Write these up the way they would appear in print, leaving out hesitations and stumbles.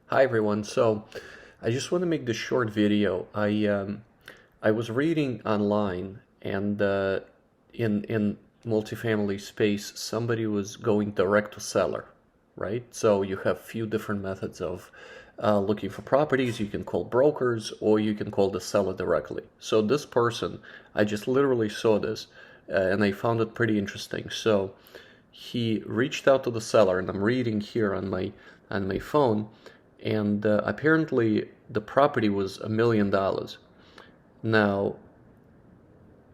Hi everyone. So I just want to make this short video. I was reading online and in multifamily space somebody was going direct to seller, right? So you have few different methods of looking for properties. You can call brokers or you can call the seller directly. So this person, I just literally saw this and I found it pretty interesting. So he reached out to the seller, and I'm reading here on my phone, and apparently the property was $1 million. Now,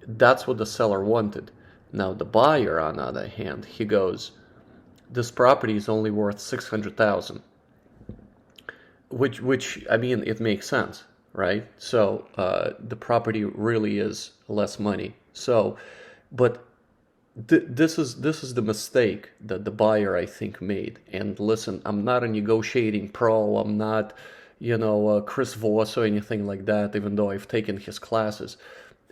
that's what the seller wanted. Now, the buyer, on the other hand, he goes, this property is only worth 600,000, which I mean, it makes sense, right? So the property really is less money. So, but this is the mistake that the buyer, I think, made. And listen, I'm not a negotiating pro. I'm not, Chris Voss or anything like that, even though I've taken his classes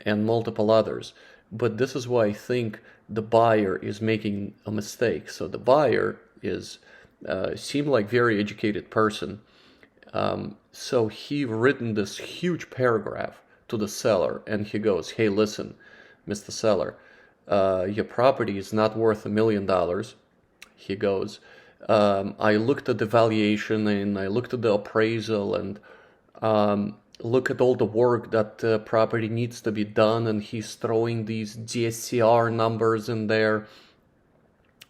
and multiple others. But this is why I think the buyer is making a mistake. So the buyer is seemed like very educated person. So he written this huge paragraph to the seller, and he goes, "Hey, listen, Mr. Seller, your property is not worth $1 million." He goes, I looked at the valuation and I looked at the appraisal and look at all the work that property needs to be done, and he's throwing these DSCR numbers in there.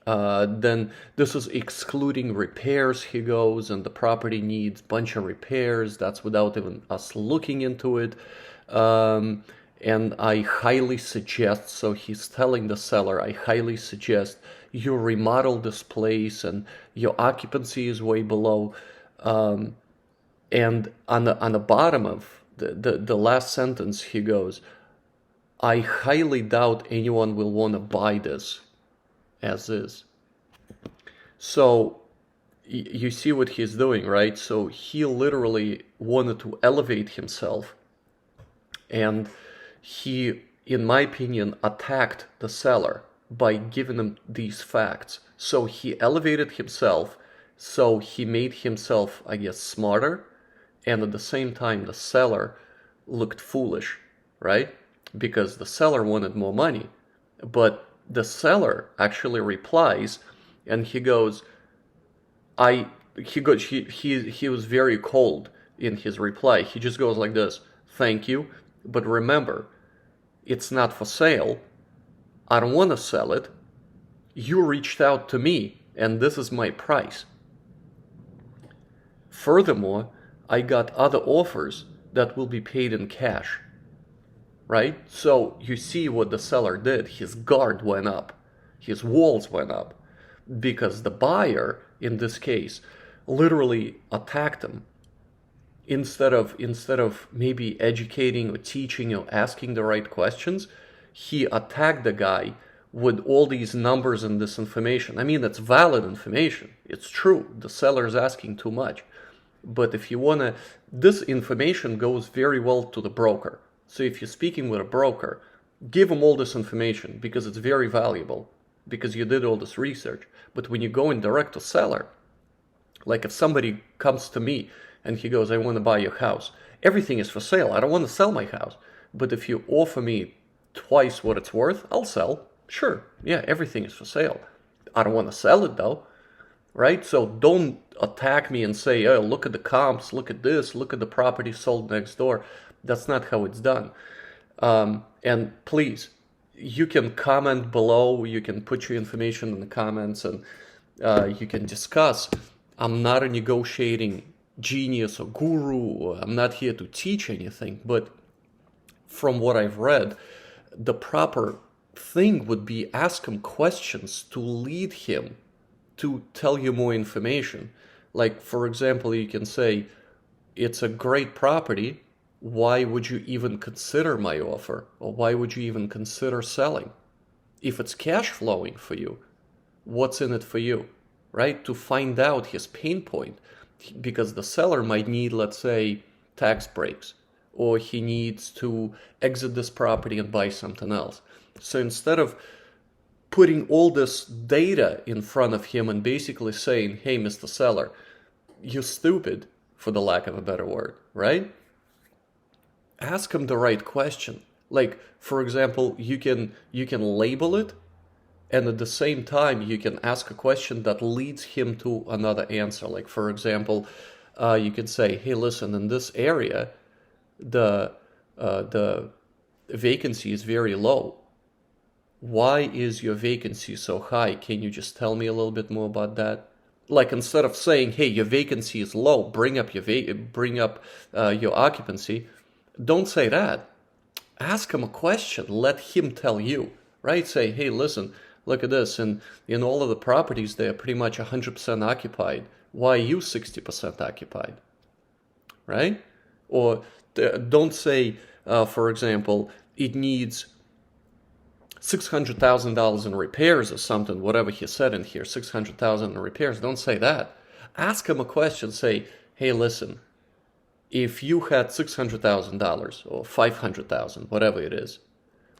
Then this is excluding repairs, he goes, and the property needs a bunch of repairs. That's without even us looking into it. And I highly suggest, so he's telling the seller, I highly suggest you remodel this place, and your occupancy is way below. And on the bottom of the last sentence, he goes, I highly doubt anyone will want to buy this as is. So you see what he's doing, right? So he literally wanted to elevate himself, and he, in my opinion, attacked the seller by giving him these facts. So he elevated himself, so he made himself, I guess, smarter, and at the same time the seller looked foolish, right? Because the seller wanted more money. But the seller actually replies, and he goes, he was very cold in his reply. He just goes like this: "Thank you, but remember, it's not for sale. I don't want to sell it. You reached out to me, and this is my price. Furthermore, I got other offers that will be paid in cash." Right? So you see what the seller did. His guard went up. His walls went up. Because the buyer, in this case, literally attacked him. Instead of maybe educating or teaching or asking the right questions, he attacked the guy with all these numbers and this information. I mean, it's valid information. It's true. The seller is asking too much. But if you want to, this information goes very well to the broker. So if you're speaking with a broker, give him all this information because it's very valuable, because you did all this research. But when you go in direct to seller, like if somebody comes to me and he goes, I want to buy your house, everything is for sale. I don't want to sell my house. But if you offer me twice what it's worth, I'll sell. Sure, yeah, everything is for sale. I don't want to sell it though, right? So don't attack me and say, oh, look at the comps, look at this, look at the property sold next door. That's not how it's done. And please, you can comment below, you can put your information in the comments, and you can discuss. I'm not a negotiating genius or guru. I'm not here to teach anything, but from what I've read, the proper thing would be ask him questions to lead him to tell you more information. Like, for example, you can say, it's a great property. Why would you even consider my offer? Or why would you even consider selling? If it's cash flowing for you, what's in it for you, right? To find out his pain point. Because the seller might need, let's say, tax breaks, or he needs to exit this property and buy something else. So instead of putting all this data in front of him and basically saying, hey, Mr. Seller, you're stupid. for the lack of a better word, right? Ask him the right question. Like, for example, you can label it, and at the same time you can ask a question that leads him to another answer. Like, for example, you can say, hey, listen, in this area the vacancy is very low. Why is your vacancy so high? Can you just tell me a little bit more about that? Like, instead of saying, hey, your vacancy is low, bring up your occupancy, don't say that. Ask him a question. Let him tell you, right? Say, hey, listen, look at this. And in all of the properties, they're pretty much 100% occupied. Why are you 60% occupied, right? Or don't say, for example, it needs $600,000 in repairs or something, whatever he said in here, 600,000 in repairs. Don't say that. Ask him a question. Say, hey, listen, if you had $600,000 or 500,000, whatever it is,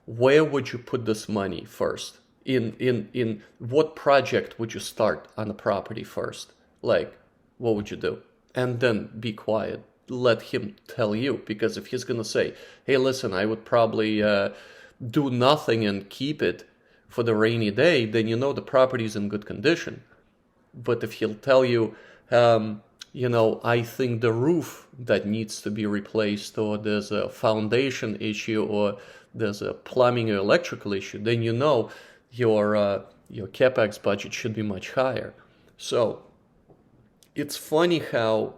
where would you put this money first? In what project would you start on the property first? Like, what would you do? And then be quiet. Let him tell you, because if he's gonna say, hey, listen, I would probably do nothing and keep it for the rainy day, then you know the property is in good condition. But if he'll tell you, I think the roof that needs to be replaced, or there's a foundation issue, or there's a plumbing or electrical issue, then you know your capex budget should be much higher. So it's funny how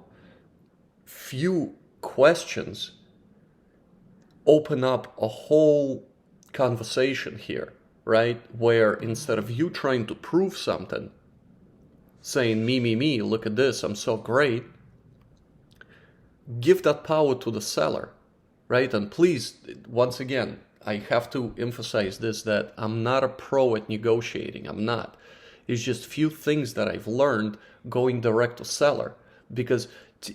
few questions open up a whole conversation here, right? Where instead of you trying to prove something, saying me, look at this, I'm so great, give that power to the seller, right? And please, once again, I have to emphasize this, that I'm not a pro at negotiating. I'm not. It's just few things that I've learned going direct to seller, because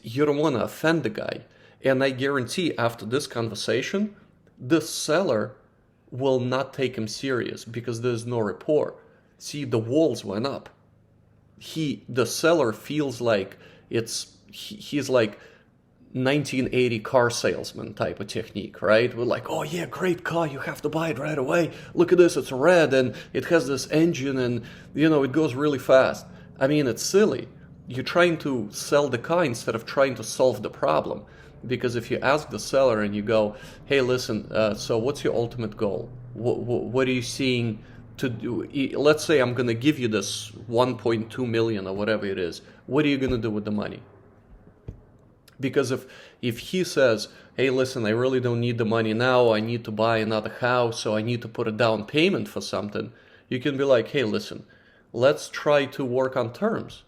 you don't want to offend the guy. And I guarantee after this conversation, the seller will not take him serious because there's no rapport. See, the walls went up. The seller feels like he's like 1980 car salesman type of technique, right? We're like, oh yeah, great car, you have to buy it right away. Look at this, it's red and it has this engine and it goes really fast. I mean, it's silly. You're trying to sell the car instead of trying to solve the problem. Because if you ask the seller and you go, hey, listen, so what's your ultimate goal? What are you seeing to do? Let's say I'm going to give you this 1.2 million or whatever it is. What are you going to do with the money? Because if he says, hey, listen, I really don't need the money now, I need to buy another house, so I need to put a down payment for something, you can be like, hey, listen, let's try to work on terms.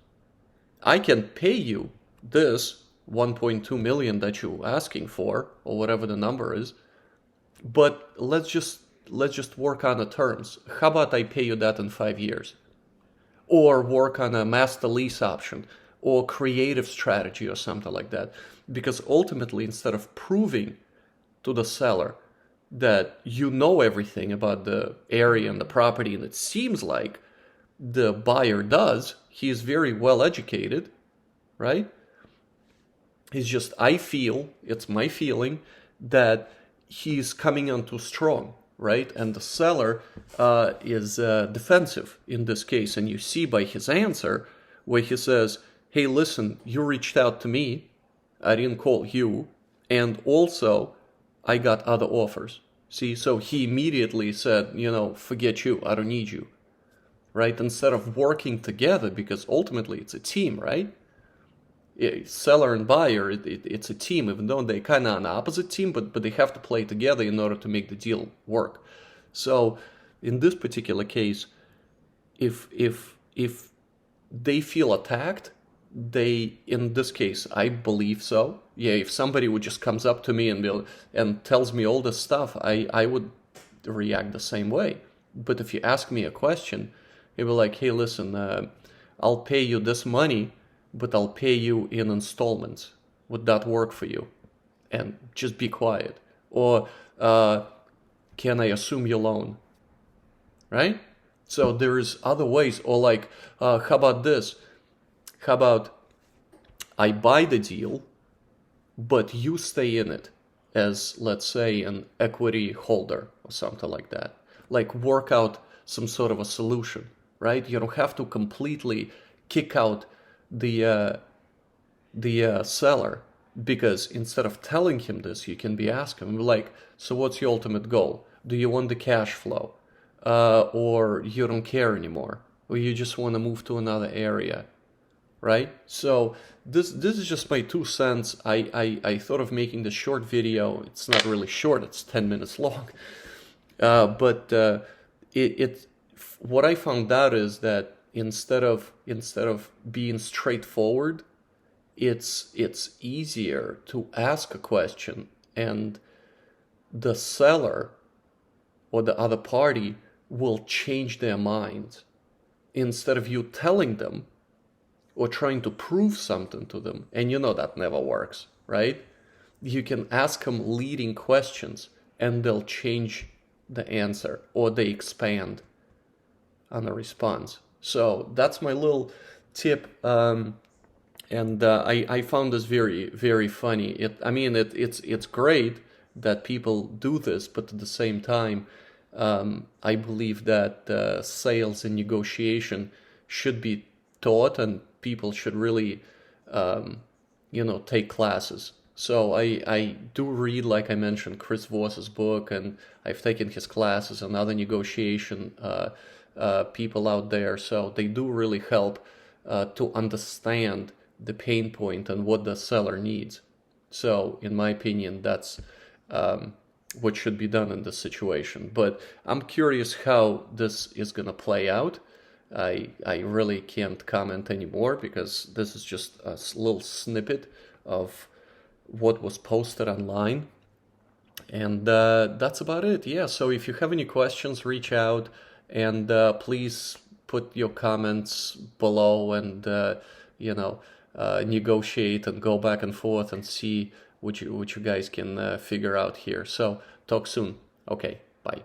I can pay you this 1.2 million that you're asking for, or whatever the number is, but let's just work on the terms. How about I pay you that in 5 years? Or work on a master lease option, or creative strategy or something like that. Because ultimately, instead of proving to the seller that you know everything about the area and the property, and it seems like the buyer does, he is very well educated, right? It's just, it's my feeling that he's coming on too strong, right? And the seller is defensive in this case. And you see by his answer where he says, hey, listen, you reached out to me, I didn't call you, and also I got other offers. See, so he immediately said, forget you, I don't need you, right? Instead of working together, because ultimately it's a team, right? Seller and buyer, it's a team, even though they're kind of on the opposite team, but they have to play together in order to make the deal work. So in this particular case, if they feel attacked, in this case, I believe so. Yeah, if somebody would just comes up to me and tells me all this stuff, I would react the same way. But if you ask me a question, it will be like, hey, listen, I'll pay you this money, but I'll pay you in installments. Would that work for you? And just be quiet. Or can I assume your loan? Right? So there's other ways. Or like, how about this? How about I buy the deal, but you stay in it as, let's say, an equity holder or something like that. Like work out some sort of a solution, right? You don't have to completely kick out the seller, because instead of telling him this, you can be asking him like, so what's your ultimate goal? Do you want the cash flow? Or you don't care anymore? Or you just want to move to another area? Right? So this is just my 2 cents. I thought of making this short video. It's not really short, it's 10 minutes long. But what I found out is that instead of being straightforward, it's easier to ask a question, and the seller or the other party will change their mind. Instead of you telling them or trying to prove something to them, and you know that never works, right? You can ask them leading questions and they'll change the answer, or they expand on the response. So that's my little tip. And I found this very, very funny. It's great that people do this, but at the same time, I believe that sales and negotiation should be taught, and people should really, take classes. So I do read, like I mentioned, Chris Voss's book, and I've taken his classes and other negotiation people out there. So they do really help to understand the pain point and what the seller needs. So in my opinion, that's what should be done in this situation. But I'm curious how this is going to play out. I really can't comment anymore, because this is just a little snippet of what was posted online. And that's about it. Yeah, so if you have any questions, reach out, and please put your comments below, and negotiate and go back and forth and see what you guys can figure out here. So talk soon. Okay, bye.